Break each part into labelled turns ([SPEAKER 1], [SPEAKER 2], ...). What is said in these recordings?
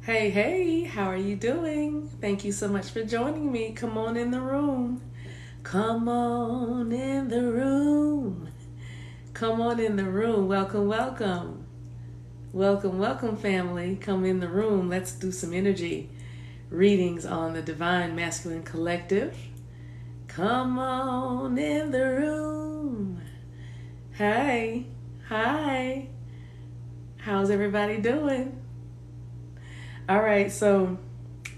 [SPEAKER 1] Hey, hey, how are you doing? Thank you so much for joining me. Come on in the room. Come on in the room. Come on in the room. Welcome, welcome. Welcome, welcome, family. Come in the room. Let's do some energy readings on the Divine Masculine Collective. Come on in the room. Hi. Hi. How's everybody doing? All right, so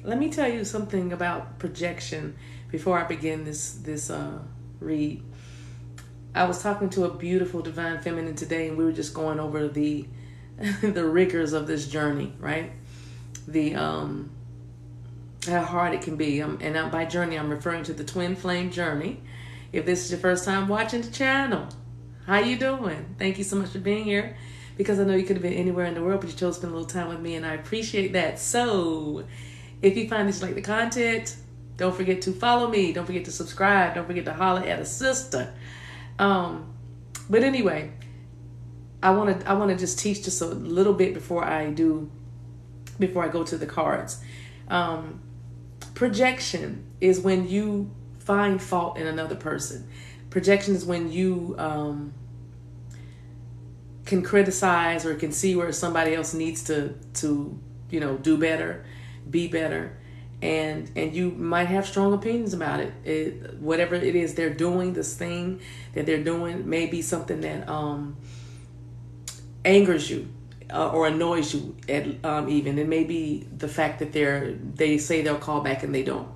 [SPEAKER 1] let me tell you something about projection before I begin this read. I was talking to a beautiful divine feminine today, and we were just going over the the rigors of this journey, right? The how hard it can be, and by journey I'm referring to the twin flame journey. If this is your first time watching the channel, how you doing? Thank you so much for being here, because I know you could have been anywhere in the world, but you chose to spend a little time with me, and I appreciate that. So if you find this like the content, don't forget to follow me. Don't forget to subscribe. Don't forget to holler at a sister. But anyway, I want to just teach just a little bit before I go to the cards. Projection is when you find fault in another person. Projection is when you can criticize or can see where somebody else needs to do better, be better, and you might have strong opinions about it. Whatever it is they're doing, this thing that they're doing may be something that angers you or annoys you. Even it may be the fact that they say they'll call back and they don't,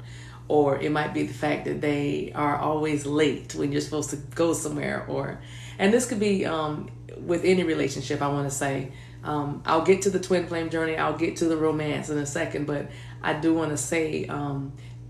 [SPEAKER 1] or it might be the fact that they are always late when you're supposed to go somewhere. And this could be with any relationship. I want to say I'll get to the twin flame journey. I'll get to the romance in a second, but I do want to say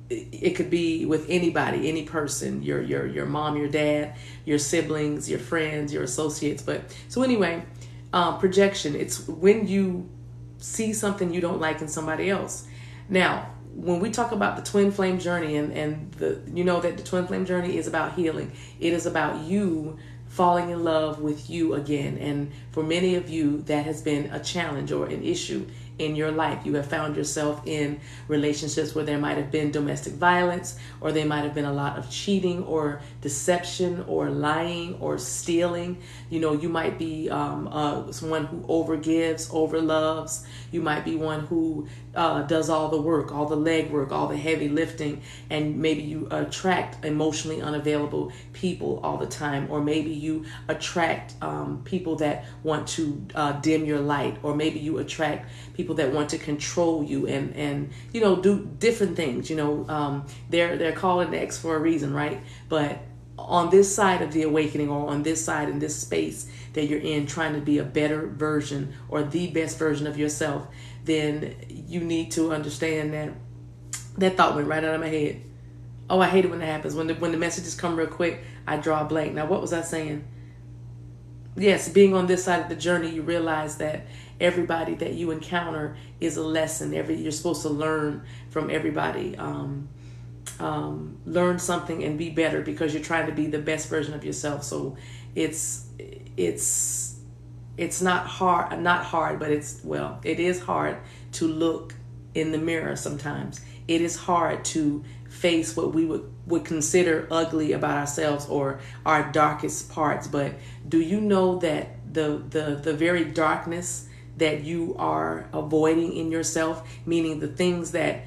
[SPEAKER 1] it could be with anybody, any person, your mom, your dad, your siblings, your friends, your associates. But so anyway, projection. It's when you see something you don't like in somebody else. Now, when we talk about the twin flame journey, and that the twin flame journey is about healing. It is about you falling in love with you again. And for many of you, that has been a challenge or an issue in your life. You have found yourself in relationships where there might have been domestic violence, or there might have been a lot of cheating or deception or lying or stealing. You might be someone who overgives, overloves. You might be one who does all the work, all the leg work, all the heavy lifting, and maybe you attract emotionally unavailable people all the time, or maybe you attract people that want to dim your light, or maybe you attract people that want to control you and do different things. They're calling the X for a reason, right? But on this side of the awakening, or on this side in this space that you're in, trying to be a better version or the best version of yourself, then you need to understand that thought went right out of my head. Oh, I hate it when that happens. When the messages come real quick, I draw a blank. Now, what was I saying? Yes, being on this side of the journey, you realize that everybody that you encounter is a lesson. You're supposed to learn from everybody. Learn something and be better, because you're trying to be the best version of yourself. So it's not hard, but it is hard to look in the mirror sometimes. It is hard to face what we would consider ugly about ourselves, or our darkest parts. But do you know that the very darkness that you are avoiding in yourself, meaning the things that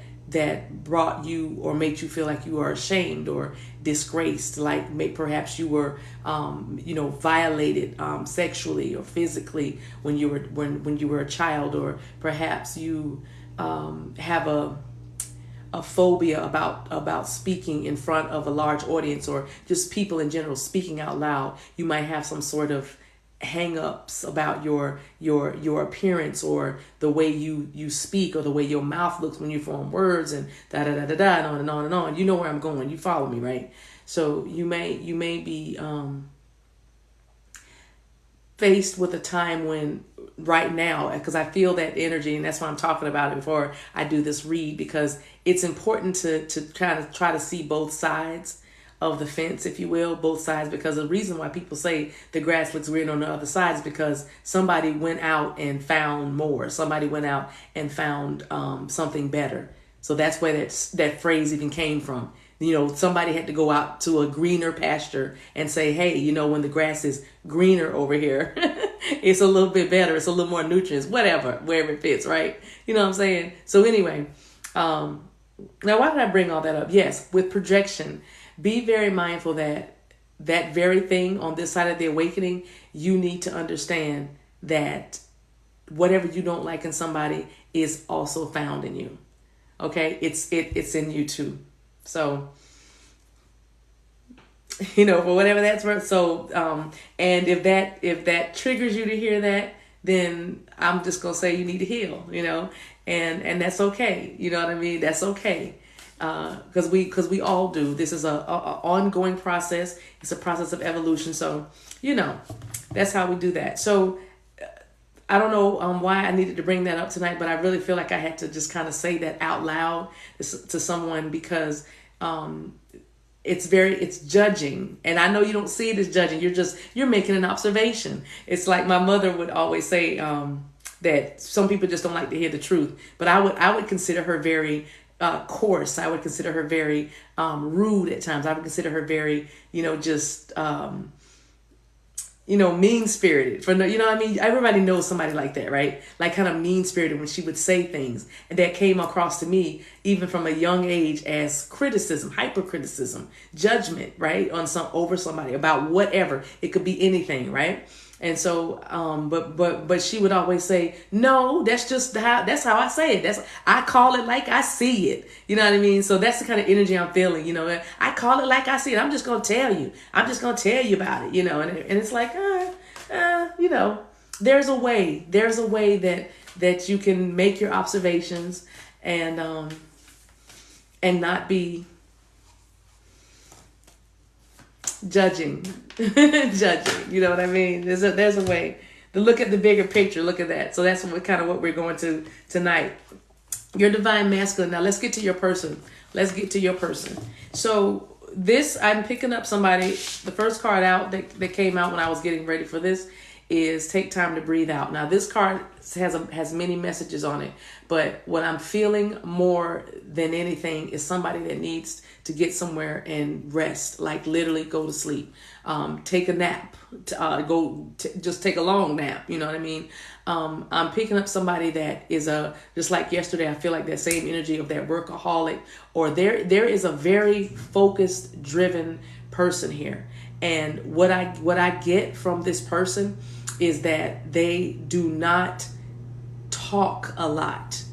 [SPEAKER 1] brought you or made you feel like you are ashamed or disgraced, like perhaps you were violated sexually or physically when you were a child, or perhaps you have a phobia about speaking in front of a large audience, or just people in general speaking out loud. You might have some sort of hang-ups about your appearance, or the way you speak, or the way your mouth looks when you form words, and da da da da da, and on and on and on. You know where I'm going. You follow me, right? So you may be faced with a time when, right now, because I feel that energy, and that's why I'm talking about it before I do this read, because it's important to kind of try to see both sides of the fence, if you will, both sides, because the reason why people say the grass looks green on the other side is because somebody went out and found more. Somebody went out and found something better. So that's where that phrase even came from. You know, somebody had to go out to a greener pasture and say, hey, you know, when the grass is greener over here, it's a little bit better. It's a little more nutrients, whatever, wherever it fits, right? You know what I'm saying? So anyway, now why did I bring all that up? Yes, with projection, be very mindful that that very thing on this side of the awakening, you need to understand that whatever you don't like in somebody is also found in you. Okay? It's in you too. So, you know, for whatever that's worth. So, and if that triggers you to hear that, then I'm just going to say you need to heal, you know, and that's okay. You know what I mean? That's okay. Cause we all do. This is a ongoing process. It's a process of evolution. So, you know, that's how we do that. So, I don't know why I needed to bring that up tonight, but I really feel like I had to just kind of say that out loud to someone because it's judging. And I know you don't see it as judging. You're making an observation. It's like my mother would always say that some people just don't like to hear the truth. But I would consider her very coarse. I would consider her very rude at times. I would consider her very, you know, just... you know, mean-spirited. You know what I mean? Everybody knows somebody like that, right? Like kind of mean-spirited when she would say things. And that came across to me, even from a young age, as criticism, hypercriticism, judgment, right? Over somebody, about whatever. It could be anything, right? And so, but she would always say, no, that's how I say it. I call it like I see it. You know what I mean? So that's the kind of energy I'm feeling, you know, I call it like I see it. I'm just going to tell you. I'm just going to tell you about it, you know, and it's like, you know, there's a way that you can make your observations and not be judging, you know what I mean? There's a way to look at the bigger picture. Look at that. So that's what we're going to tonight. Your divine masculine. Now let's get to your person. So I'm picking up somebody. The first card out that came out when I was getting ready for this is take time to breathe out. Now this card has many messages on it, but what I'm feeling more than anything is somebody that needs to get somewhere and rest, like literally go to sleep, take a nap, just take a long nap. You know what I mean? I'm picking up somebody that is just like yesterday. I feel like that same energy of that workaholic, or there is a very focused, driven person here. And what I get from this person is that they do not talk a lot.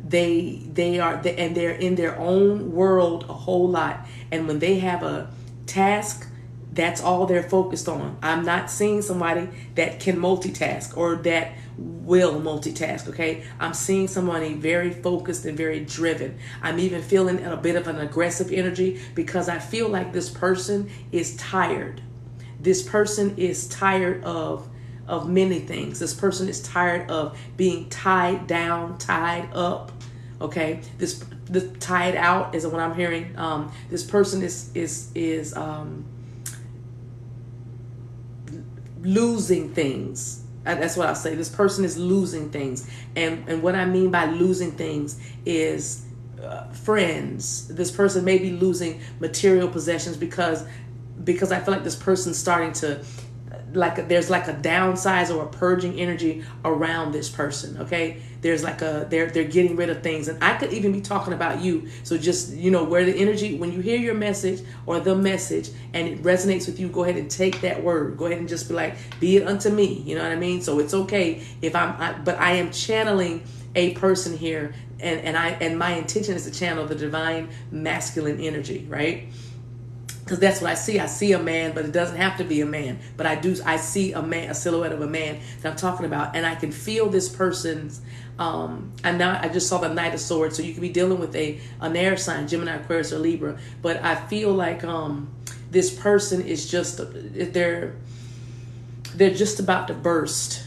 [SPEAKER 1] They're in their own world a whole lot. And when they have a task, that's all they're focused on. I'm not seeing somebody that can multitask or that will multitask, okay? I'm seeing somebody very focused and very driven. I'm even feeling a bit of an aggressive energy because I feel like this person is tired. This person is tired of many things. This person is tired of being tied down, tied up, okay? This tied out is what I'm hearing. This person is losing things. That's what I'll say. This person is losing things. And what I mean by losing things is friends. This person may be losing material possessions because I feel like this person's starting to, there's like a downsize or a purging energy around this person, okay? There's like they're getting rid of things. And I could even be talking about you. So just, where the energy, when you hear your message or the message and it resonates with you, go ahead and take that word. Go ahead and just be like, be it unto me. You know what I mean? So it's okay if but I am channeling a person here, and my intention is to channel the divine masculine energy, right? Because that's what I see. I see a man, but it doesn't have to be a man. But I see a man, a silhouette of a man that I'm talking about. And I can feel this person's, and now I just saw the Knight of Swords. So you could be dealing with an air sign, Gemini, Aquarius, or Libra. But I feel like this person is just, they're just about to burst.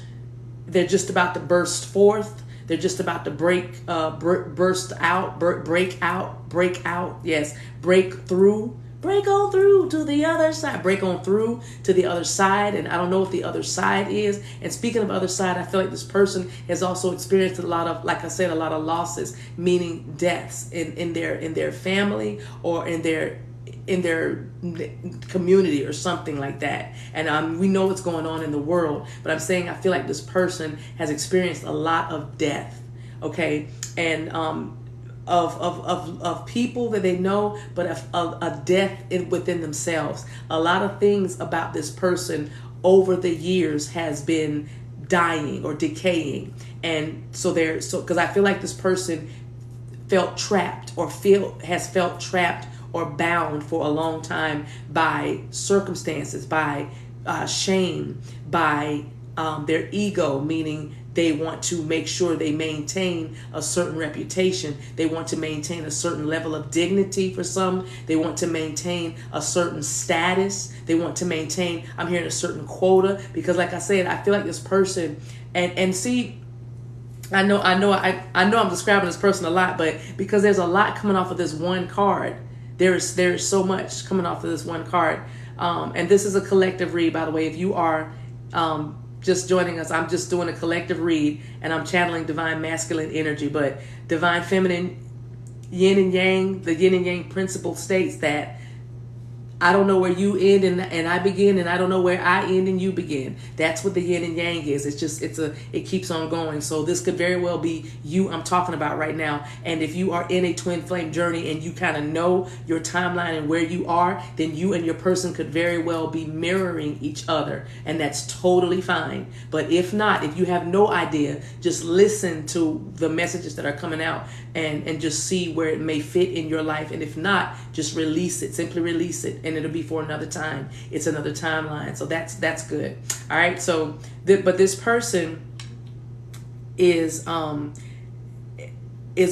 [SPEAKER 1] They're just about to burst forth. They're just about to burst out, break out. Yes, break through. break on through to the other side. Break on through to the other side. And I don't know what the other side is. And speaking of other side, I feel like this person has also experienced a lot of, like I said, a lot of losses, meaning deaths in their family or in their community or something like that. And we know what's going on in the world, but I'm saying I feel like this person has experienced a lot of death, okay, and of people that they know, but of a death within themselves. A lot of things about this person over the years has been dying or decaying, and so because I feel like this person felt trapped or has felt trapped or bound for a long time by circumstances, by shame, by their ego, meaning they want to make sure they maintain a certain reputation. They want to maintain a certain level of dignity for some. They want to maintain a certain status. They want to maintain, I'm hearing a certain quota, because like I said, I feel like this person, and see, I know I'm describing this person a lot, but because there's a lot coming off of this one card, there's so much coming off of this one card. And this is a collective read, by the way. If you are just joining us, I'm just doing a collective read, and I'm channeling divine masculine energy, but divine feminine yin and yang, the yin and yang principle states that I don't know where you end and I begin, and I don't know where I end and you begin. That's what the yin and yang is. It keeps on going. So this could very well be you I'm talking about right now. And if you are in a twin flame journey and you kind of know your timeline and where you are, then you and your person could very well be mirroring each other. And that's totally fine. But if not, if you have no idea, just listen to the messages that are coming out and just see where it may fit in your life. And if not, just release it. Simply release it. And it'll be for another time. It's another timeline. So that's good. All right. So, but this person is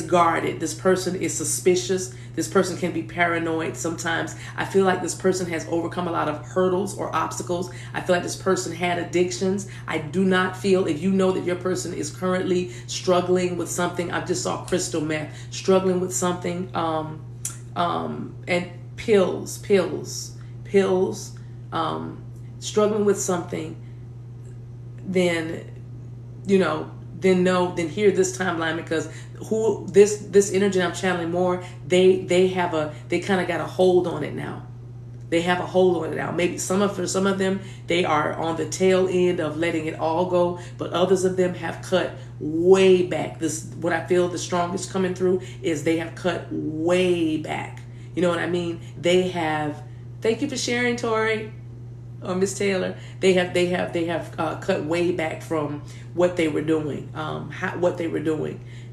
[SPEAKER 1] guarded. This person is suspicious. This person can be paranoid sometimes. I feel like this person has overcome a lot of hurdles or obstacles. I feel like this person had addictions. I do not feel, if you know that your person is currently struggling with something, I just saw crystal meth, struggling with something, and pills, struggling with something, then, then hear this timeline, because this energy I'm channeling more, they kind of got a hold on it now. They have a hold on it now. Maybe for some of them, they are on the tail end of letting it all go, but others of them have cut way back. What I feel the strongest coming through is they have cut way back. You know what I mean? They have. Thank you for sharing, Tori or Miss Taylor. They have cut way back from what they were doing,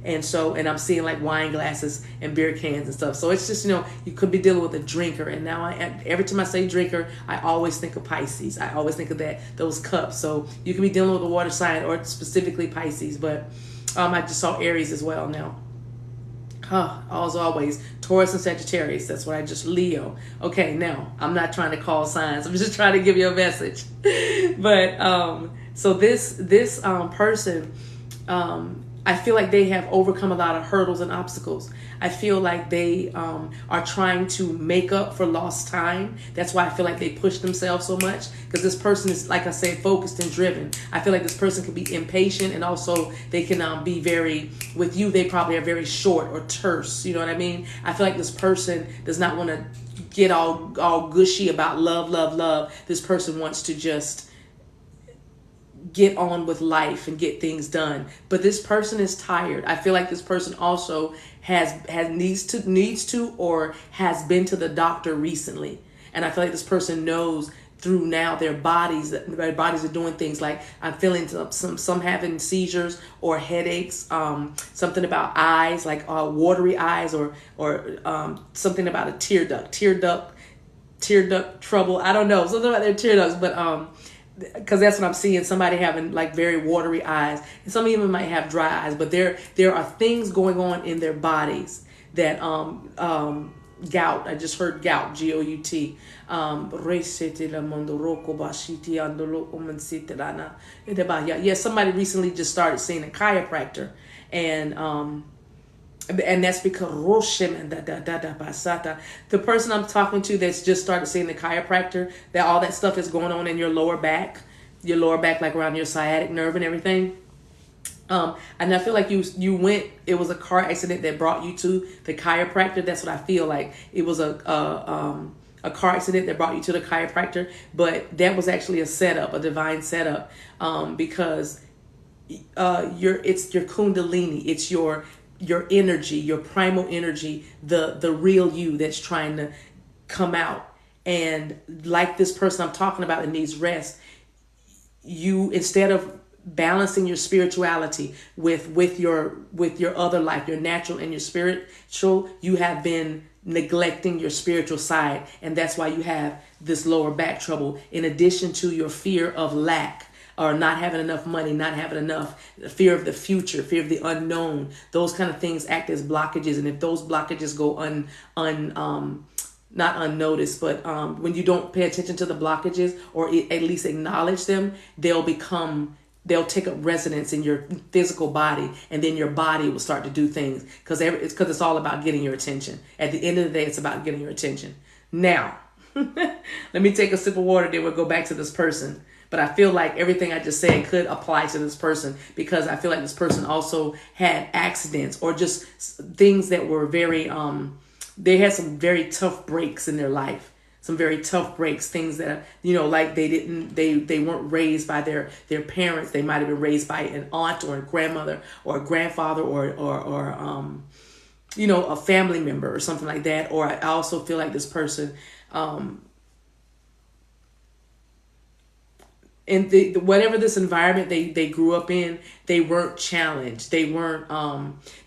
[SPEAKER 1] and I'm seeing like wine glasses and beer cans and stuff. So it's just, you could be dealing with a drinker, and now every time I say drinker, I always think of Pisces. I always think of those cups. So you could be dealing with a water sign or specifically Pisces, but I just saw Aries as well now. As always, Taurus and Sagittarius. That's what I just Leo. Okay, now I'm not trying to call signs. I'm just trying to give you a message. But so this person, I feel like they have overcome a lot of hurdles and obstacles. I feel like they are trying to make up for lost time. That's why I feel like they push themselves so much, because this person is, like I said, focused and driven. I feel like this person can be impatient, and also they can be with you, they probably are very short or terse. You know what I mean? I feel like this person does not want to get all gushy about love. This person wants to just get on with life and get things done. But this person is tired. I feel like this person also needs to or has been to the doctor recently. And I feel like this person knows through now their bodies are doing things like, I'm feeling some having seizures or headaches, something about eyes, like watery eyes, or something about a tear duct trouble. I don't know, something about their tear ducts, but because that's what I'm seeing, somebody having like very watery eyes, and some even might have dry eyes, but there are things going on in their bodies that gout. I just heard gout, G-O-U-T. Yeah, somebody recently just started seeing a chiropractor, and And that's because the person I'm talking to that's just started seeing the chiropractor, that all that stuff is going on in your lower back, like around your sciatic nerve and everything. And I feel like you went. It was a car accident that brought you to the chiropractor. That's what I feel like. It was a car accident that brought you to the chiropractor, but that was actually a setup, a divine setup, because it's your kundalini, it's your energy, your primal energy, the real you that's trying to come out. And like this person I'm talking about that needs rest, you, instead of balancing your spirituality with your other life, your natural and your spiritual, you have been neglecting your spiritual side, and that's why you have this lower back trouble, in addition to your fear of lack, or not having enough money, not having enough, fear of the future, fear of the unknown. Those kind of things act as blockages, and if those blockages go not unnoticed, but when you don't pay attention to the blockages, or at least acknowledge them, they'll take up residence in your physical body, and then your body will start to do things, because it's all about getting your attention. At the end of the day, it's about getting your attention. Now, let me take a sip of water, then we'll go back to this person. But I feel like everything I just said could apply to this person, because I feel like this person also had accidents, or just things that were very, they had some very tough breaks in their life. Some very tough breaks, things that, like they weren't raised by their parents. They might have been raised by an aunt or a grandmother or a grandfather or a family member or something like that. Or I also feel like this person, in whatever this environment they grew up in, they weren't challenged. They weren't,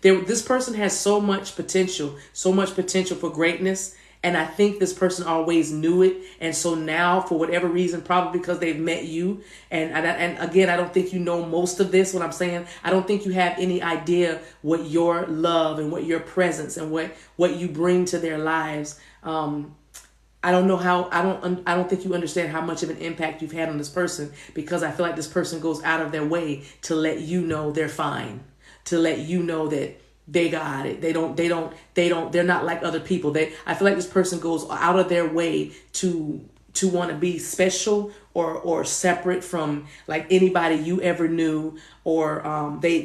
[SPEAKER 1] this person has so much potential for greatness. And I think this person always knew it. And so now, for whatever reason, probably because they've met you. And again, I don't think you know most of this, what I'm saying. I don't think you have any idea what your love and what your presence and what you bring to their lives. I don't know how, I don't think you understand how much of an impact you've had on this person, because I feel like this person goes out of their way to let you know they're fine, to let you know that they got it. They're not like other people. I feel like this person goes out of their way to want to be special or separate from like anybody you ever knew, or they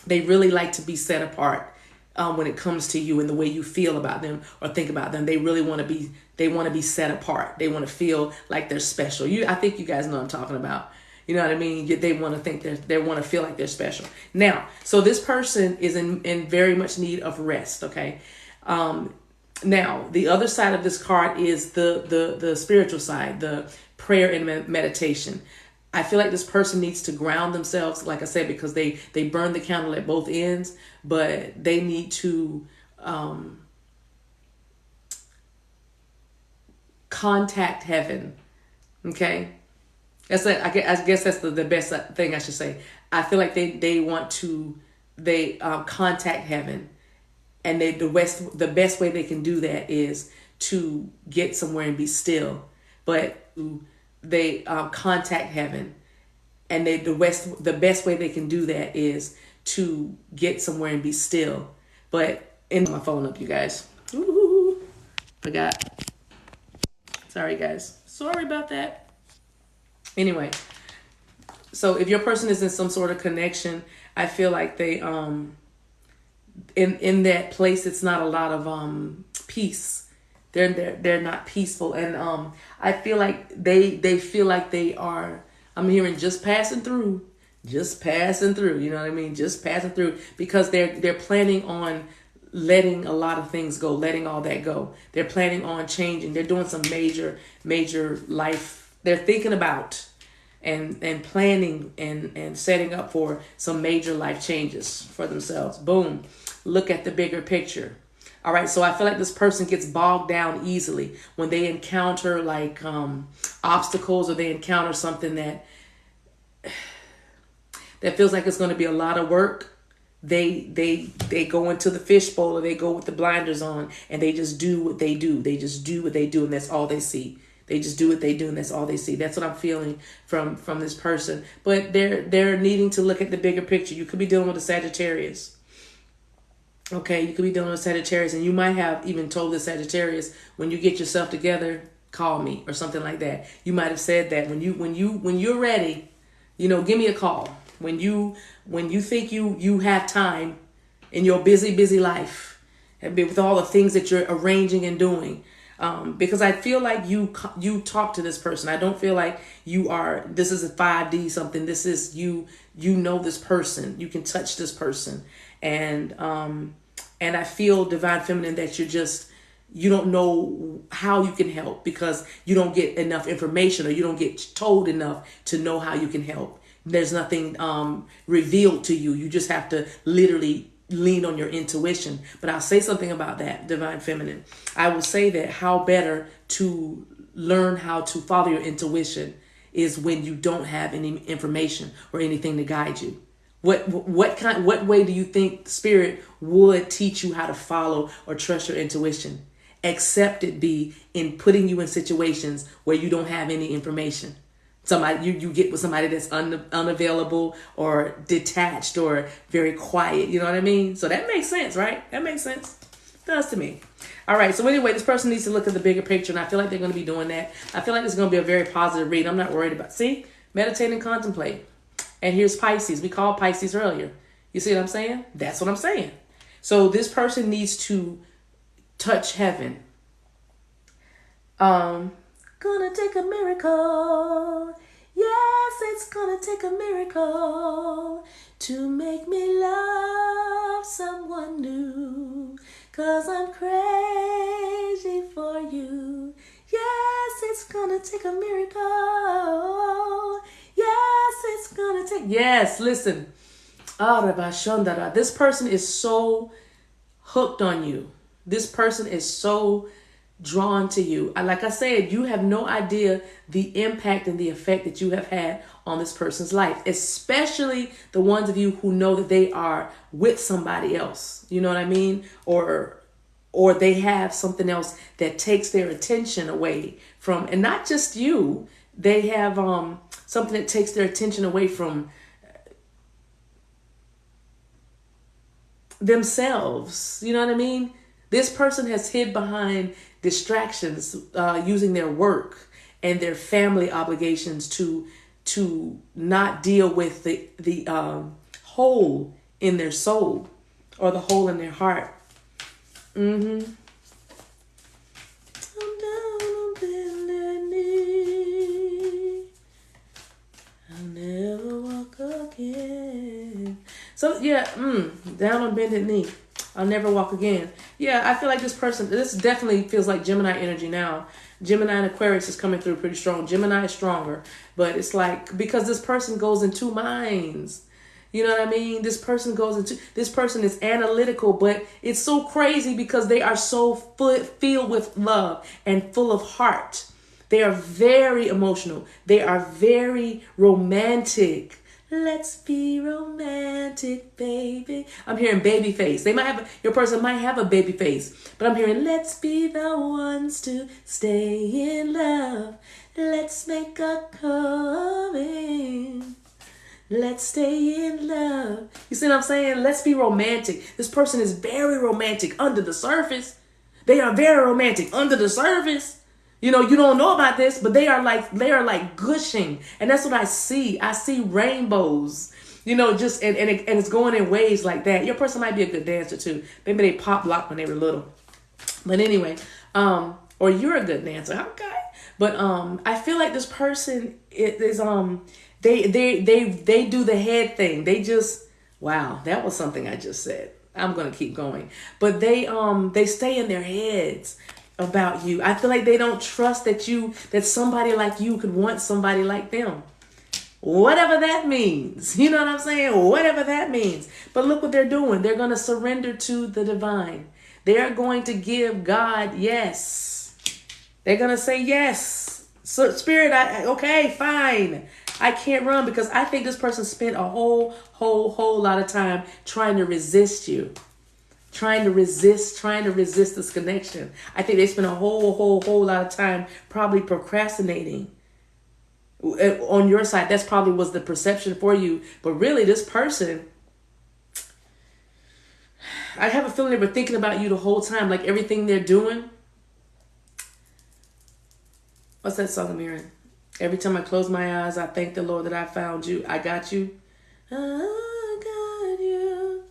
[SPEAKER 1] really like to be set apart when it comes to you and the way you feel about them or think about them. They really want to be set apart. They want to feel like they're special. I think you guys know what I'm talking about. You know what I mean? They want to think they want to feel like they're special. Now, so this person is in very much need of rest. Okay. Now the other side of this card is the spiritual side, the prayer and meditation. I feel like this person needs to ground themselves, like I said, because they burn the candle at both ends, but they need to contact heaven. Okay. I guess that's the best thing I should say. I feel like they want to contact heaven, and the best way they can do that is to get somewhere and be still. But they contact heaven, and the best way they can do that is to get somewhere and be still. But in my phone up, you guys. Ooh, forgot. Sorry, guys. Sorry about that. Anyway, so if your person is in some sort of connection, I feel like they in that place, it's not a lot of peace. They're not peaceful, and I feel like they feel like they are. I'm hearing just passing through. You know what I mean? Just passing through, because they're planning on letting a lot of things go, letting all that go. They're planning on changing. They're doing some major life. They're thinking about and planning and setting up for some major life changes for themselves. Boom. Look at the bigger picture. All right. So I feel like this person gets bogged down easily when they encounter like obstacles, or they encounter something that feels like it's going to be a lot of work. They go into the fishbowl, or they go with the blinders on, and they just do what they do. They just do what they do, and that's all they see. They just do what they do, and that's all they see. That's what I'm feeling from this person. But they're needing to look at the bigger picture. You could be dealing with a Sagittarius. Okay, you could be dealing with Sagittarius, and you might have even told the Sagittarius, when you get yourself together, call me or something like that. You might have said that when you're ready, give me a call. When you think you have time in your busy life, with all the things that you're arranging and doing. Because I feel like you talk to this person. I don't feel like this is a 5D something. This is you know this person. You can touch this person. And I feel, Divine Feminine, that you don't know how you can help because you don't get enough information, or you don't get told enough to know how you can help. There's nothing revealed to you. You just have to literally lean on your intuition. But I'll say something about that, Divine Feminine. I will say that how better to learn how to follow your intuition is when you don't have any information or anything to guide you. What way do you think Spirit would teach you how to follow or trust your intuition? Except it be in putting you in situations where you don't have any information. Somebody you get with somebody that's unavailable or detached or very quiet. You know what I mean? So that makes sense, right? That makes sense. It does to me. All right. So anyway, this person needs to look at the bigger picture, and I feel like they're going to be doing that. I feel like it's going to be a very positive read. I'm not worried about. See, meditate and contemplate. And here's Pisces. We called Pisces earlier. You see what I'm saying? That's what I'm saying. So this person needs to touch heaven. Gonna take a miracle. Yes, it's gonna take a miracle to make me love someone new. 'Cause I'm crazy for you. Yes, it's gonna take a miracle. Yes, it's gonna take. Yes, listen. This person is so hooked on you. This person is so drawn to you. Like I said, you have no idea the impact and the effect that you have had on this person's life, especially the ones of you who know that they are with somebody else. You know what I mean? Or they have something else that takes their attention away from, and not just you. They have something that takes their attention away from themselves. You know what I mean? This person has hid behind distractions, using their work and their family obligations to not deal with the hole in their soul or the hole in their heart. I'm down on bended knee. I'll never walk again. So yeah, down on bended knee. I'll never walk again. Yeah, I feel like this definitely feels like Gemini energy now. Gemini and Aquarius is coming through pretty strong. Gemini is stronger, but it's like, because this person goes in two minds. You know what I mean? This person is analytical, but it's so crazy because they are so filled with love and full of heart. They are very emotional. They are very romantic. Let's be romantic, baby. I'm hearing baby face. Your person might have a baby face, but I'm hearing, let's be the ones to stay in love. Let's make a coming. Let's stay in love. You see what I'm saying? Let's be romantic. This person is very romantic under the surface. They are very romantic under the surface. You don't know about this, but they are like gushing. And that's what I see. I see rainbows, and it's going in waves like that. Your person might be a good dancer too. Maybe they pop locked when they were little. But anyway, or you're a good dancer. Okay. But I feel like this person is they do the head thing. Wow, that was something I just said. I'm going to keep going. But they stay in their heads about you. I feel like they don't trust that somebody like you could want somebody like them. Whatever that means. You know what I'm saying? Whatever that means. But look what they're doing. They're going to surrender to the divine. They are going to give God yes. They're going to say yes. So Spirit, okay, fine. I can't run, because I think this person spent a whole lot of time trying to resist you. Trying to resist this connection. I think they spent a whole lot of time probably procrastinating on your side. That's probably was the perception for you. But really, this person, I have a feeling they were thinking about you the whole time, like everything they're doing. What's that song I'm hearing? Every time I close my eyes, I thank the Lord that I found you. I got you. I got you.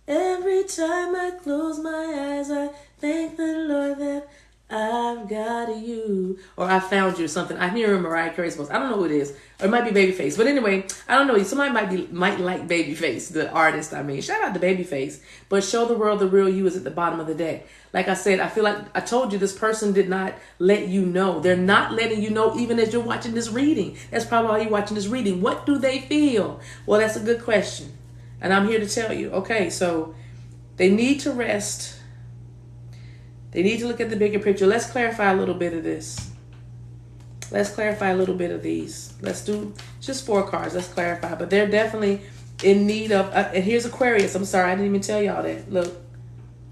[SPEAKER 1] Every time I close my eyes, I thank the Lord that I've got you. Or I found you or something. I'm hearing Mariah Carey's voice. I don't know who it is. Or it might be Babyface. But anyway, I don't know. Somebody might like Babyface, the artist. I mean, shout out to Babyface. But show the world the real you is at the bottom of the deck. Like I said, I feel like I told you this person did not let you know. They're not letting you know even as you're watching this reading. That's probably why you're watching this reading. What do they feel? Well, that's a good question. And I'm here to tell you. Okay, so they need to rest. They need to look at the bigger picture. Let's clarify a little bit of this. Let's clarify a little bit of these. Let's do just 4 cards. Let's clarify. But they're definitely in need of... and here's Aquarius. I'm sorry. I didn't even tell y'all that. Look.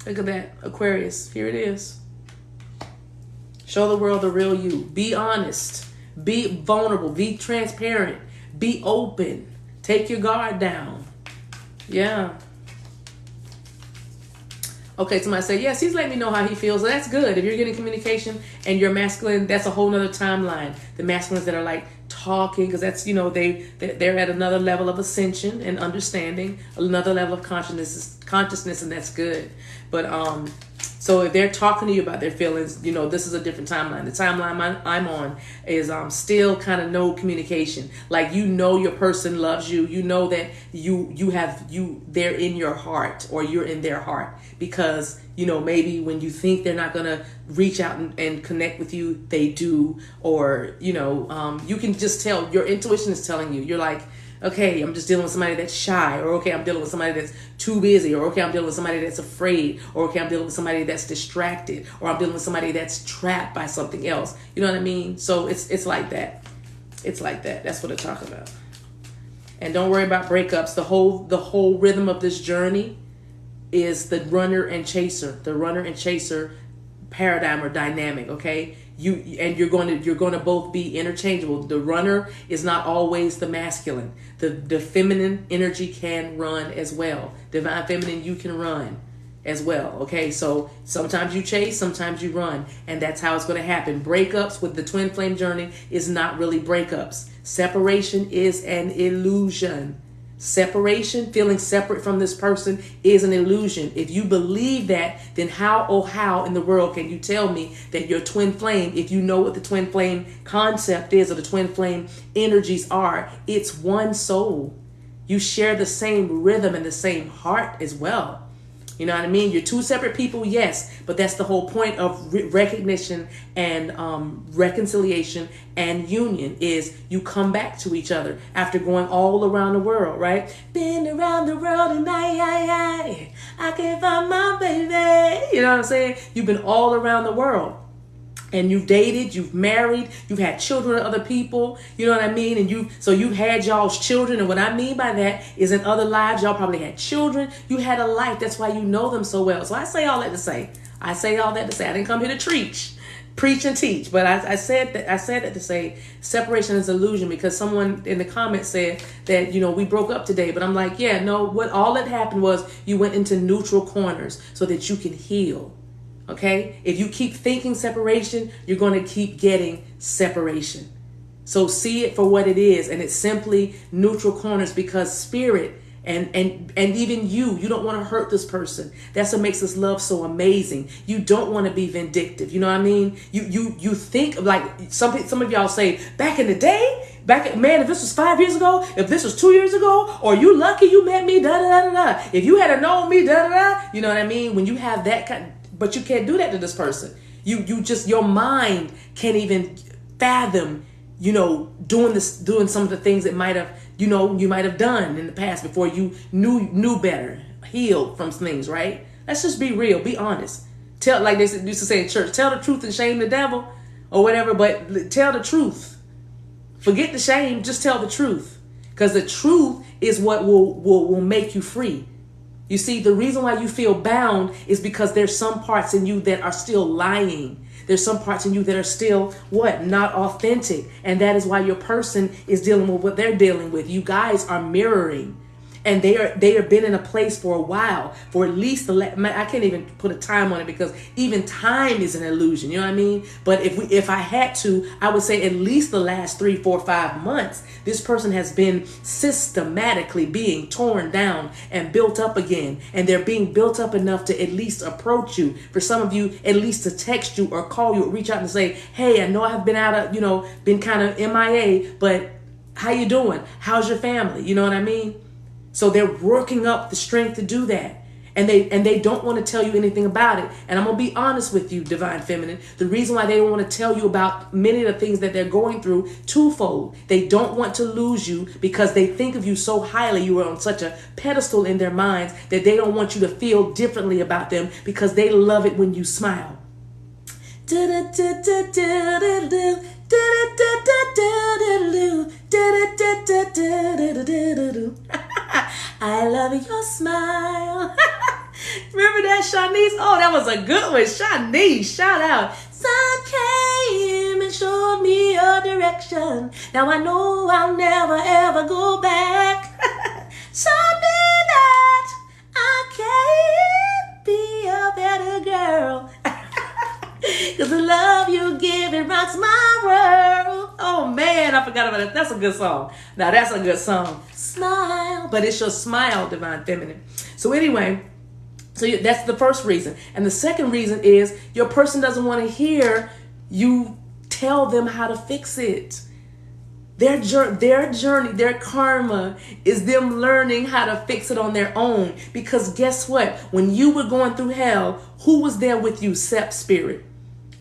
[SPEAKER 1] Look at that. Aquarius. Here it is. Show the world the real you. Be honest. Be vulnerable. Be transparent. Be open. Take your guard down. Yeah. Okay, somebody say, yes, he's letting me know how he feels. So that's good. If you're getting communication and you're masculine, that's a whole nother timeline. The masculines that are like talking, because that's, you know, they're at another level of ascension and understanding, another level of consciousness, and that's good. But so if they're talking to you about their feelings, you know, this is a different timeline. The timeline I'm on is still kind of no communication. Like, you know, your person loves you. You know that they're in your heart, or you're in their heart, because, you know, maybe when you think they're not going to reach out and connect with you, they do. Or, you know, you can just tell, your intuition is telling you. You're like, okay, I'm just dealing with somebody that's shy, or okay, I'm dealing with somebody that's too busy, or okay, I'm dealing with somebody that's afraid, or okay, I'm dealing with somebody that's distracted, or I'm dealing with somebody that's trapped by something else. You know what I mean? So it's like that. It's like that. That's what it's talking about. And don't worry about breakups. The whole rhythm of this journey is the runner and chaser. The runner and chaser paradigm or dynamic, okay? You're going to both be interchangeable. The runner is not always the masculine. The feminine energy can run as well. Divine feminine, you can run as well. Okay, so sometimes you chase, sometimes you run, and that's how it's going to happen. Breakups with the twin flame journey is not really breakups. Separation is an illusion. Separation, feeling separate from this person, is an illusion. If you believe that, then how in the world can you tell me that your twin flame, if you know what the twin flame concept is, or the twin flame energies are, it's one soul. You share the same rhythm and the same heart as well. You know what I mean? You're two separate people, yes, but that's the whole point of recognition and reconciliation and union, is you come back to each other after going all around the world, right? Been around the world and I can't find my baby. You know what I'm saying? You've been all around the world. And you've dated, you've married, you've had children with other people, you know what I mean? And you've had y'all's children. And what I mean by that is, in other lives, y'all probably had children. You had a life. That's why you know them so well. So I say all that to say, I didn't come here to preach and teach, but I said that to say separation is illusion, because someone in the comments said that, you know, we broke up today. But I'm like, yeah, no, all that happened was you went into neutral corners so that you can heal. Okay, if you keep thinking separation, you're going to keep getting separation. So see it for what it is, and it's simply neutral corners, because spirit and even you don't want to hurt this person. That's what makes this love so amazing. You don't want to be vindictive. You know what I mean? You think, like some of y'all say, back in the day, man, if this was 5 years ago, if this was 2 years ago, or you lucky you met me, da da da da. If you had known me, da da da. You know what I mean? When you have that kind. But you can't do that to this person. Your mind can't even fathom, you know, doing some of the things that you might have done in the past before you knew better, healed from things, right? Let's just be real, be honest. Tell, like they used to say in church, tell the truth and shame the devil, or whatever, but tell the truth. Forget the shame, just tell the truth. Because the truth is what will make you free. You see, the reason why you feel bound is because there's some parts in you that are still lying. There's some parts in you that are still, not authentic. And that is why your person is dealing with what they're dealing with. You guys are mirroring. And they have been in a place for a while, for at least I can't even put a time on it, because even time is an illusion. You know what I mean? But if I had to, I would say at least the last 3, 4, 5 months, this person has been systematically being torn down and built up again. And they're being built up enough to at least approach you. For some of you, at least to text you or call you or reach out and say, hey, I know I've been out of, been kind of MIA, but how you doing? How's your family? You know what I mean? So they're working up the strength to do that. And they don't want to tell you anything about it. And I'm going to be honest with you, Divine Feminine. The reason why they don't want to tell you about many of the things that they're going through, twofold. They don't want to lose you because they think of you so highly. You are on such a pedestal in their minds that they don't want you to feel differently about them, because they love it when you smile. I love your smile. Remember that, Shanice? Oh, that was a good one. Shanice, shout out. Sun came and showed me a direction. Now I know I'll never ever go back. Showed me that I can be a better girl. Cause the love you give, it rocks my world. Oh man, I forgot about it. That's a good song. Now that's a good song. Smile. But it's your smile, Divine Feminine. So anyway, that's the first reason. And the second reason is your person doesn't want to hear you tell them how to fix it. Their journey, their karma is them learning how to fix it on their own. Because guess what? When you were going through hell, who was there with you? Sept Spirit.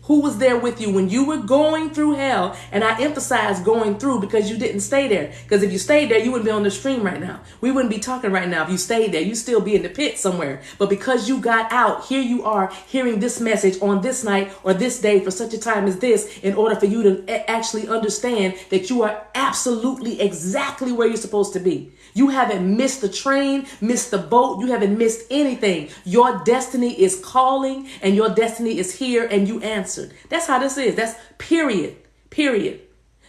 [SPEAKER 1] Who was there with you when you were going through hell? And I emphasize going through because you didn't stay there. Because if you stayed there, you wouldn't be on the stream right now. We wouldn't be talking right now if you stayed there. You'd still be in the pit somewhere. But because you got out, here you are hearing this message on this night or this day for such a time as this, in order for you to actually understand that you are absolutely exactly where you're supposed to be. You haven't missed the train, missed the boat. You haven't missed anything. Your destiny is calling and your destiny is here, and you answered. That's how this is. That's period.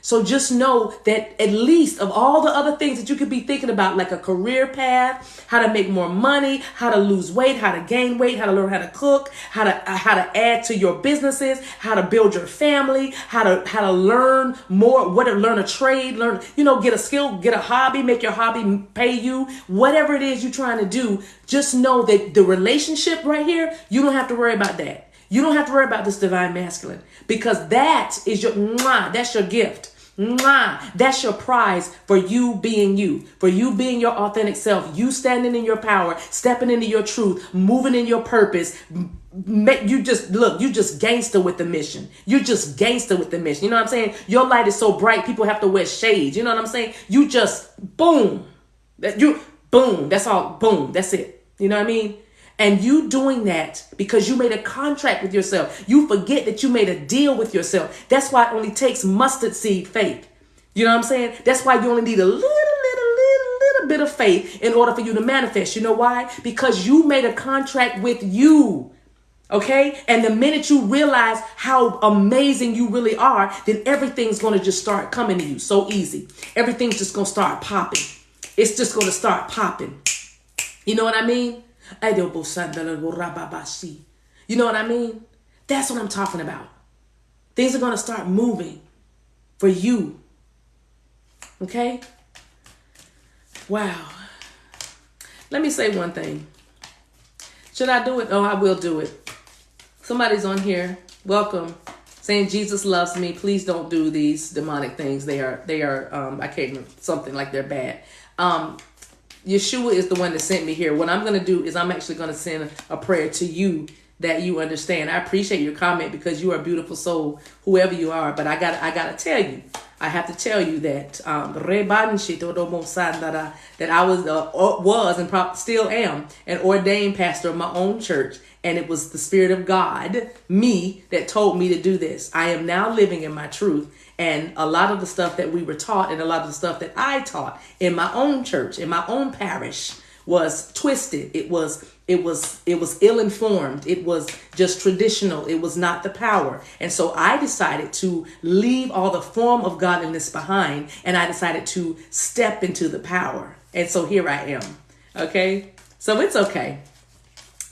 [SPEAKER 1] So just know that at least of all the other things that you could be thinking about, like a career path, how to make more money, how to lose weight, how to gain weight, how to learn how to cook, how to add to your businesses, how to build your family, how to learn more, learn a trade, get a skill, get a hobby, make your hobby pay you, whatever it is you're trying to do. Just know that the relationship right here, you don't have to worry about that. You don't have to worry about this divine masculine, because that is that's your gift. That's your prize for you being you, for you being your authentic self, you standing in your power, stepping into your truth, moving in your purpose. You just gangster with the mission. You just gangster with the mission. You know what I'm saying? Your light is so bright, people have to wear shades. You know what I'm saying? You just boom. That's all. Boom. That's it. You know what I mean? And you doing that because you made a contract with yourself. You forget that you made a deal with yourself. That's why it only takes mustard seed faith. You know what I'm saying? That's why you only need a little bit of faith in order for you to manifest. You know why? Because you made a contract with you. Okay? And the minute you realize how amazing you really are, then everything's going to just start coming to you so easy. Everything's just going to start popping. It's just going to start popping. You know what I mean? You know what I mean? That's what I'm talking about. Things are going to start moving for you. Okay? Wow. Let me say one thing. Should I do it? Oh, I will do it. Somebody's on here. Welcome. Saying Jesus loves me. Please don't do these demonic things. They are I can't remember, something like they're bad. Yeshua is the one that sent me here. What I'm going to do is I'm actually going to send a prayer to you that you understand. I appreciate your comment because you are a beautiful soul, whoever you are. But I got to tell you, I have to tell you that that I was and probably still am an ordained pastor of my own church. And it was the Spirit of God, me, that told me to do this. I am now living in my truth. And a lot of the stuff that we were taught and a lot of the stuff that I taught in my own church, in my own parish, was twisted. It was ill-informed. It was just traditional. It was not the power. And so I decided to leave all the form of godliness behind, and I decided to step into the power. And so here I am. Okay. So it's okay.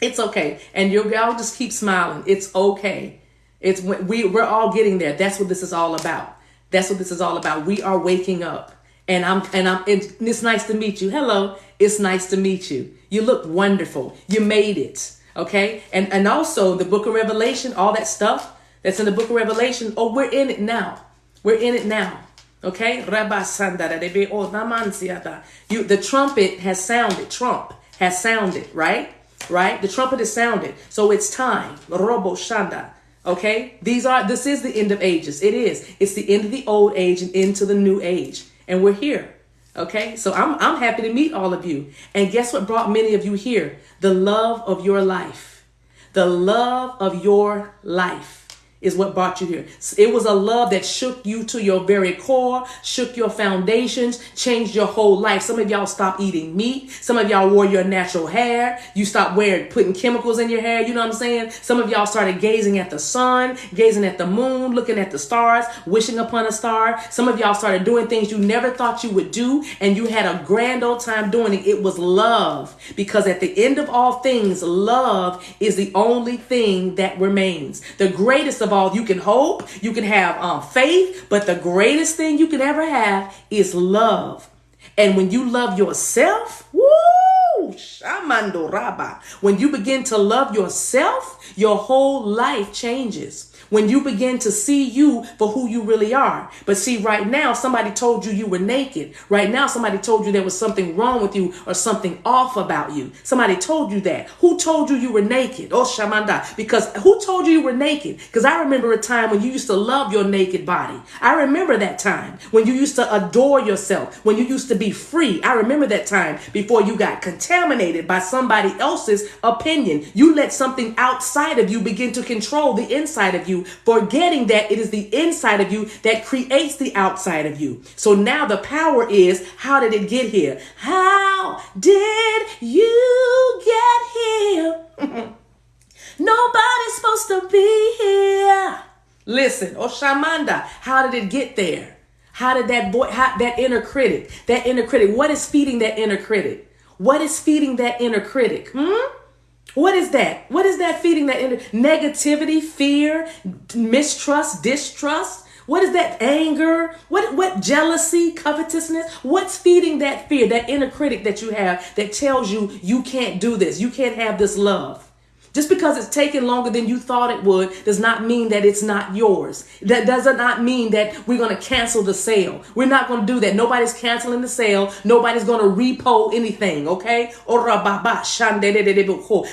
[SPEAKER 1] It's okay. And y'all just keep smiling. It's okay. It's we're all getting there. That's what this is all about. That's what this is all about. We are waking up. And it's nice to meet you. Hello. It's nice to meet you. You look wonderful. You made it. Okay. And also the book of Revelation, all that stuff that's in the book of Revelation. Oh, we're in it now. We're in it now. Okay. The trumpet has sounded. Trump has sounded, right? Right? The trumpet has sounded. So it's time. Robo Shanda. Okay? This is the end of ages. It is. It's the end of the old age and into the new age. And we're here. Okay? So I'm happy to meet all of you. And guess what brought many of you here? The love of your life. The love of your life is what brought you here. It was a love that shook you to your very core, shook your foundations, changed your whole life. Some of y'all stopped eating meat. Some of y'all wore your natural hair. You stopped putting chemicals in your hair. You know what I'm saying? Some of y'all started gazing at the sun, gazing at the moon, looking at the stars, wishing upon a star. Some of y'all started doing things you never thought you would do, and you had a grand old time doing it. It was love, because at the end of all things, love is the only thing that remains. The greatest of all, you can hope, you can have faith, but the greatest thing you can ever have is love. And when you love yourself, woo, shamando raba. When you begin to love yourself, your whole life changes. When you begin to see you for who you really are. But see, right now, somebody told you were naked. Right now, somebody told you there was something wrong with you or something off about you. Somebody told you that. Who told you were naked? Oh, shamanda. Because who told you were naked? Because I remember a time when you used to love your naked body. I remember that time when you used to adore yourself, when you used to be free. I remember that time before you got contaminated by somebody else's opinion. You let something outside of you begin to control the inside of you, forgetting that it is the inside of you that creates the outside of you. So now the power is, how did it get here? How did you get here? Nobody's supposed to be here. Listen, Oshamanda, how did it get there? How did that inner critic, what is feeding that inner critic? What is feeding that inner critic? What is that? What is that feeding that inner negativity, fear, mistrust, distrust? What is that? Anger? What jealousy, covetousness? What's feeding that fear, that inner critic that you have that tells you you can't do this, you can't have this love? Just because it's taken longer than you thought it would does not mean that it's not yours. That does not mean that we're going to cancel the sale. We're not going to do that. Nobody's canceling the sale. Nobody's going to repo anything, okay?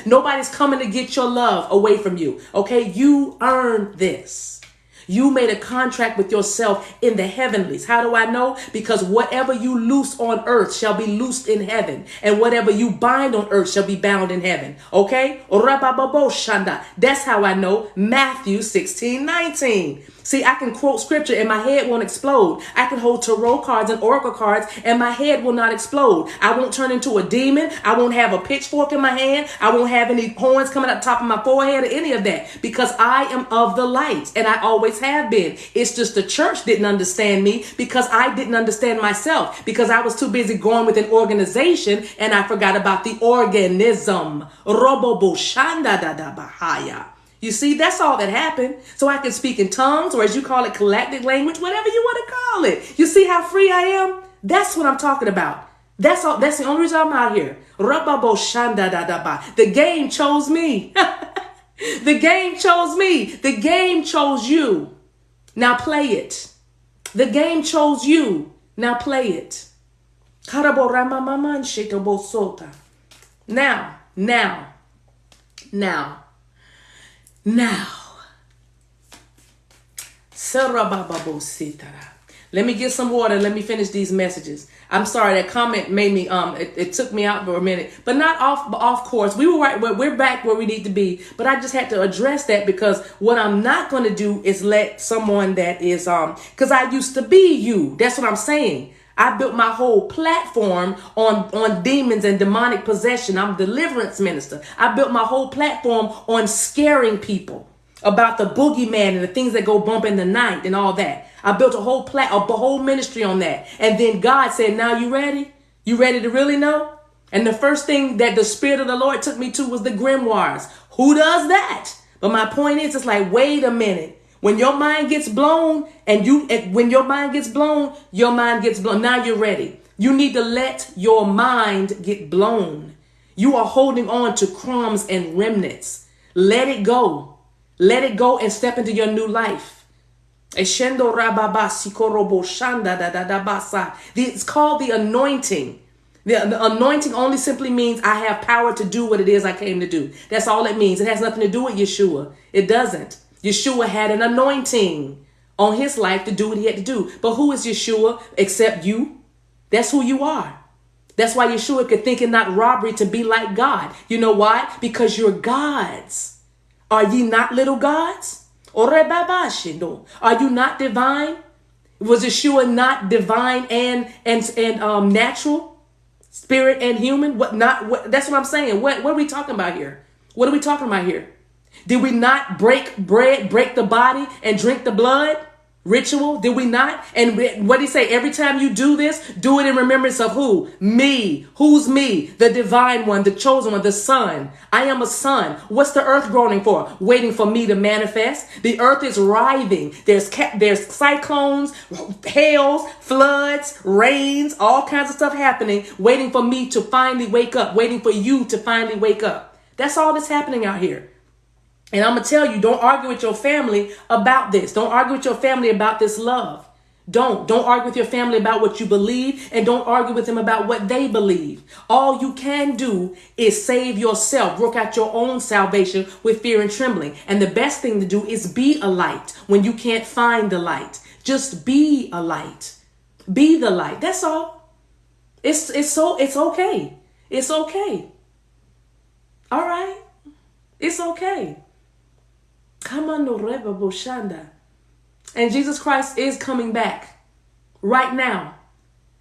[SPEAKER 1] Nobody's coming to get your love away from you, okay? You earned this. You made a contract with yourself in the heavenlies. How do I know? Because whatever you loose on earth shall be loosed in heaven. And whatever you bind on earth shall be bound in heaven. Okay? That's how I know. Matthew 16:19. See, I can quote scripture and my head won't explode. I can hold tarot cards and oracle cards and my head will not explode. I won't turn into a demon. I won't have a pitchfork in my hand. I won't have any horns coming up top of my forehead or any of that, because I am of the light and I always have been. It's just the church didn't understand me because I didn't understand myself, because I was too busy going with an organization and I forgot about the organism. Robobo shanda da da bahaya. You see, that's all that happened. So I can speak in tongues, or as you call it, galactic language, whatever you want to call it. You see how free I am? That's what I'm talking about. That's all. That's the only reason I'm out here. The game chose me. The game chose me. The game chose you. Now play it. The game chose you. Now play it. Now, let me get some water. Let me finish these messages. I'm sorry, that comment made me, it took me out for a minute, but not off course. We were right, we're back where we need to be, but I just had to address that, because what I'm not going to do is let someone that is, because I used to be you. That's what I'm saying. I built my whole platform on demons and demonic possession. I'm a deliverance minister. I built my whole platform on scaring people about the boogeyman and the things that go bump in the night and all that. I built a whole ministry on that. And then God said, now you ready? You ready to really know? And the first thing that the Spirit of the Lord took me to was the grimoires. Who does that? But my point is, it's like, wait a minute. When your mind gets blown, when your mind gets blown, your mind gets blown. Now you're ready. You need to let your mind get blown. You are holding on to crumbs and remnants. Let it go. Let it go and step into your new life. It's called the anointing. The anointing only simply means I have power to do what it is I came to do. That's all it means. It has nothing to do with Yeshua. It doesn't. Yeshua had an anointing on his life to do what he had to do. But who is Yeshua except you? That's who you are. That's why Yeshua could think it not robbery to be like God. You know why? Because you're gods. Are ye not little gods? Are you not divine? Was Yeshua not divine and natural? Spirit and human? That's what I'm saying. What are we talking about here? What are we talking about here? Did we not break bread, break the body, and drink the blood? Ritual? Did we not? And what did he say? Every time you do this, do it in remembrance of who? Me. Who's me? The divine one, the chosen one, the son. I am a son. What's the earth groaning for? Waiting for me to manifest. The earth is writhing. There's cyclones, hails, floods, rains, all kinds of stuff happening, waiting for me to finally wake up, waiting for you to finally wake up. That's all that's happening out here. And I'm going to tell you, don't argue with your family about this. Don't argue with your family about this love. Don't argue with your family about what you believe, and don't argue with them about what they believe. All you can do is save yourself, work out your own salvation with fear and trembling. And the best thing to do is be a light when you can't find the light. Just be a light. Be the light. That's all. It's okay. It's okay. All right. It's okay. Come on, no reba boshanda. And Jesus Christ is coming back right now.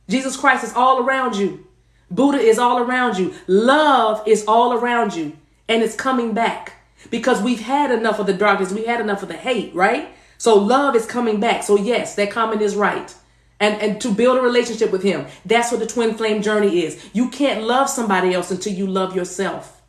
[SPEAKER 1] Jesus Christ is all around you. Buddha is all around you. Love is all around you. And it's coming back because we've had enough of the darkness. We had enough of the hate, right? So love is coming back. So yes, that comment is right. And to build a relationship with him, that's what the twin flame journey is. You can't love somebody else until you love yourself.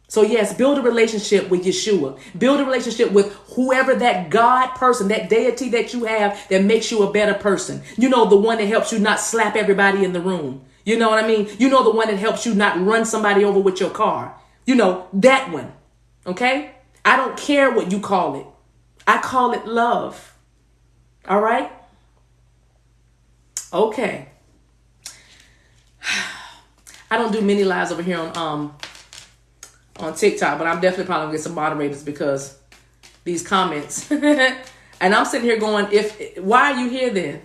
[SPEAKER 1] So yes, build a relationship with Yeshua. Build a relationship with whoever that God person, that deity that you have that makes you a better person. You know, the one that helps you not slap everybody in the room. You know what I mean? You know, the one that helps you not run somebody over with your car. You know, that one. Okay? I don't care what you call it. I call it love. All right? Okay. I don't do many lives over here on TikTok, but I'm definitely probably gonna get some moderators because these comments. And I'm sitting here going, why are you here then?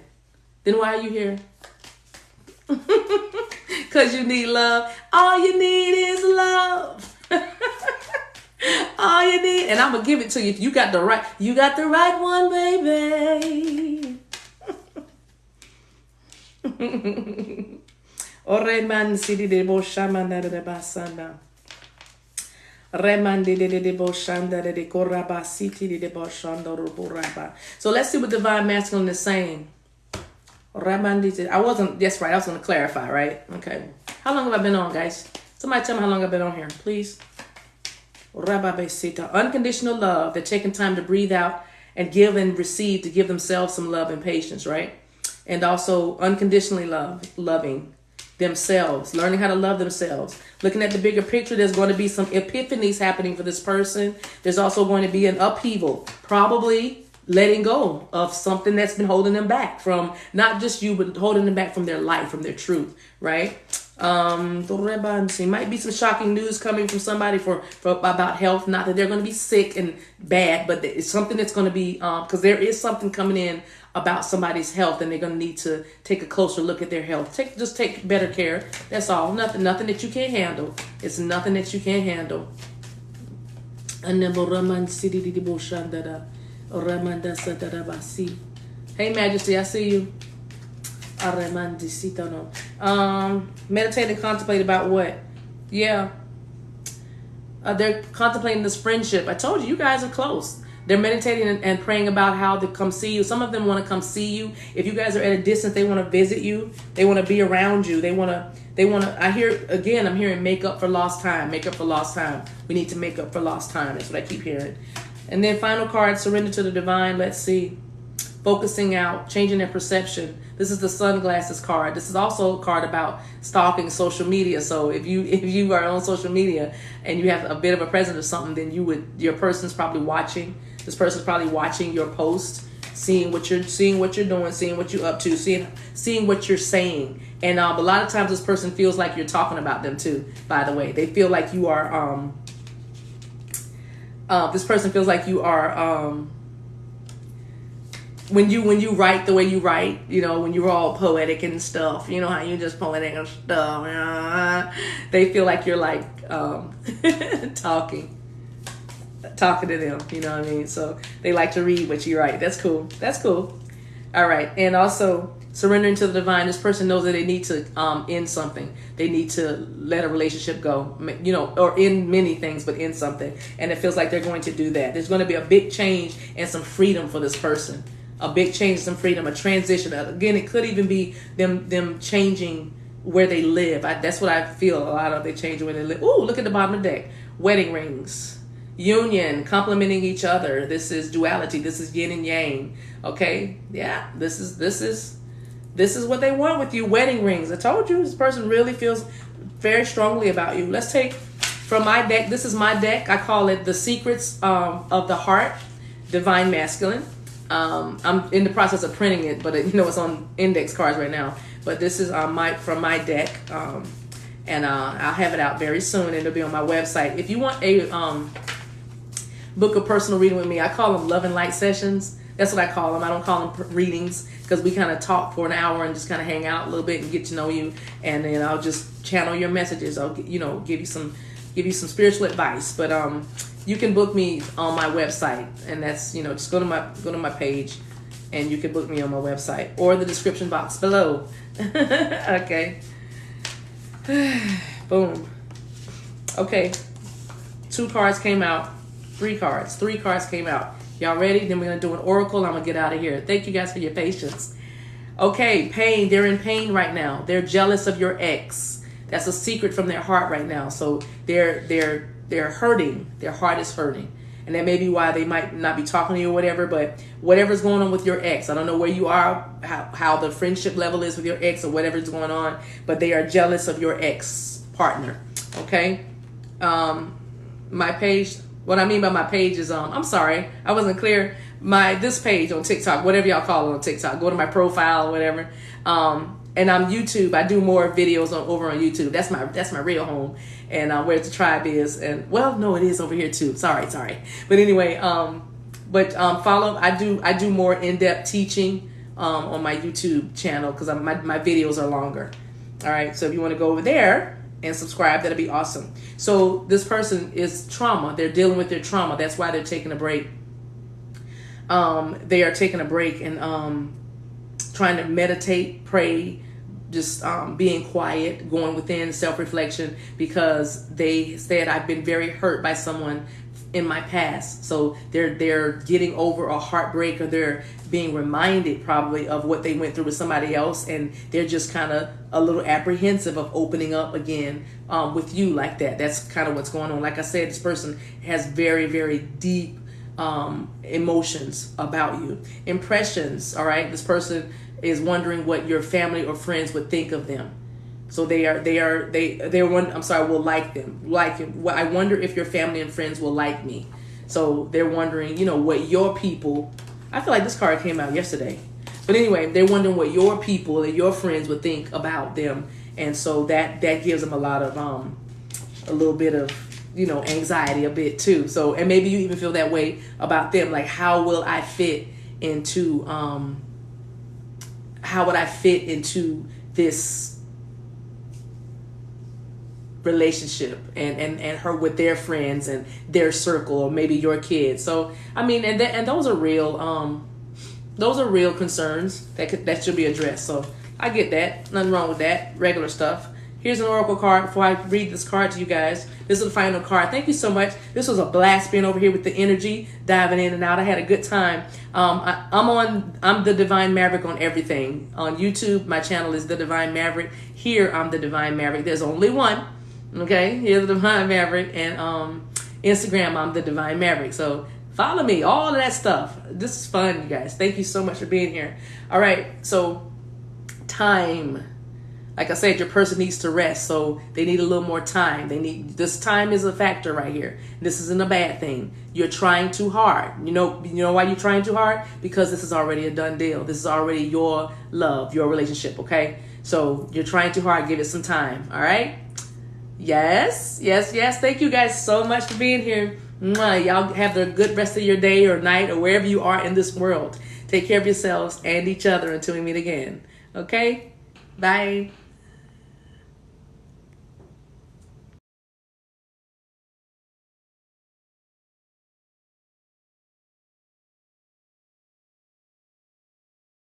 [SPEAKER 1] Then why are you here? Because you need love. All you need is love. All you need, and I'm gonna give it to you. You got the right one, baby. Oreman city de boshamanda de basanda. Remande de boshanda de koraba city de boshanda ruburaba. So let's see what divine masculine is saying. I wasn't, that's right, I was going to clarify, right? Okay. How long have I been on, guys? Somebody tell me how long I've been on here, please. Unconditional love, they're taking time to breathe out and give and receive, to give themselves some love and patience, right? And also unconditionally loving themselves, learning how to love themselves. Looking at the bigger picture, there's going to be some epiphanies happening for this person. There's also going to be an upheaval, probably letting go of something that's been holding them back from not just you, but holding them back from their life, from their truth, right? Might be some shocking news coming from somebody for about health. Not that they're going to be sick and bad, but it's something that's going to be, because there is something coming in about somebody's health, and they're going to need to take a closer look at their health. Just take better care. That's all. Nothing that you can't handle. It's nothing that you can't handle. Hey, Majesty, I see you. Meditate and contemplate about what? Yeah. They're contemplating this friendship. I told you, you guys are close. They're meditating and praying about how to come see you. Some of them want to come see you. If you guys are at a distance, they want to visit you. They want to be around you. They want to, I'm hearing make up for lost time. Make up for lost time. We need to make up for lost time. That's what I keep hearing. And then final card, surrender to the divine. Let's see. Focusing out, changing their perception. This is the sunglasses card. This is also a card about stalking social media. So if you are on social media and you have a bit of a presence or something, then your person's probably watching. This person's probably watching your post, seeing what you're doing, seeing what you're up to, seeing what you're saying. And a lot of times this person feels like you're talking about them too. By the way, they feel like you are. This person feels like you are. When you write the way you write, when you're all poetic and stuff, you know how you just poetic and stuff. They feel like you're like talking to them. You know what I mean? So they like to read what you write. That's cool. All right, and also surrendering to the divine. This person knows that they need to end something. They need to let a relationship go, or end many things, but end something. And it feels like they're going to do that. There's going to be a big change and some freedom for this person. A big change, some freedom, a transition. Again, it could even be them changing where they live. That's what I feel a lot of. They change where they live. Ooh, look at the bottom of the deck. Wedding rings, union, complementing each other. This is duality. This is yin and yang. Okay, yeah. This is what they want with you. Wedding rings. I told you this person really feels very strongly about you. Let's take from my deck. This is my deck. I call it the Secrets of the Heart, Divine Masculine. I'm in the process of printing it, but it's on index cards right now. But this is from my deck, and I'll have it out very soon, and it'll be on my website. If you want a book of personal reading with me, I call them love and light sessions. That's what I call them. I don't call them readings because we kind of talk for an hour and just kind of hang out a little bit and get to know you, and then I'll just channel your messages. I'll give you some spiritual advice, but you can book me on my website, and that's just go to my page, and you can book me on my website or the description box below. Okay. Boom. Okay. 2 cards came out. 3 cards came out. Y'all ready? Then we're gonna do an oracle. I'm gonna get out of here. Thank you guys for your patience. Okay, pain. They're in pain right now. They're jealous of your ex. That's a secret from their heart right now. So they're hurting. Their heart is hurting. And that may be why they might not be talking to you or whatever, but whatever's going on with your ex, I don't know where you are, how the friendship level is with your ex or whatever's going on, but they are jealous of your ex partner. Okay? My page, what I mean by my page is, I'm sorry, I wasn't clear. This page on TikTok, whatever y'all call it on TikTok, go to my profile or whatever. And I'm YouTube. I do more videos over on YouTube. That's my real home, and where the tribe is. And well, no, it is over here too. Sorry. But anyway, follow. I do more in-depth teaching on my YouTube channel because my videos are longer. All right. So if you want to go over there and subscribe, that'd be awesome. So this person is trauma. They're dealing with their trauma. That's why they're taking a break. They are taking a break and trying to meditate, pray, just being quiet, going within, self-reflection, because they said, I've been very hurt by someone in my past. So they're getting over a heartbreak, or they're being reminded probably of what they went through with somebody else, and they're just kind of a little apprehensive of opening up again with you like that. That's kind of what's going on. Like I said, this person has very, very deep emotions about you. Impressions, all right? This person is wondering what your family or friends would think of them. So will like them. I wonder if your family and friends will like me. So they're wondering, what your people, I feel like this card came out yesterday. But anyway, they're wondering what your people and your friends would think about them. And so that gives them a lot of, a little bit of, anxiety a bit too. So, and maybe you even feel that way about them. Like, how will I fit into, how would I fit into this relationship and her with their friends and their circle, or maybe your kids? So, I mean, and those are real concerns that should be addressed. So I get that. Nothing wrong with that. Regular stuff. Here's an oracle card before I read this card to you guys. This is the final card. Thank you so much. This was a blast being over here with the energy, diving in and out. I had a good time. I'm the Divine Maverick on everything. On YouTube, my channel is The Divine Maverick. Here, I'm The Divine Maverick. There's only one. Okay, here's The Divine Maverick. And Instagram, I'm The Divine Maverick. So follow me, all of that stuff. This is fun, you guys. Thank you so much for being here. All right, so time. Like I said, your person needs to rest, so they need a little more time. This time is a factor right here. This isn't a bad thing. You're trying too hard. You know why you're trying too hard? Because this is already a done deal. This is already your love, your relationship, okay? So you're trying too hard. Give it some time, all right? Yes. Thank you guys so much for being here. Y'all have the good rest of your day or night or wherever you are in this world. Take care of yourselves and each other until we meet again, okay? Bye.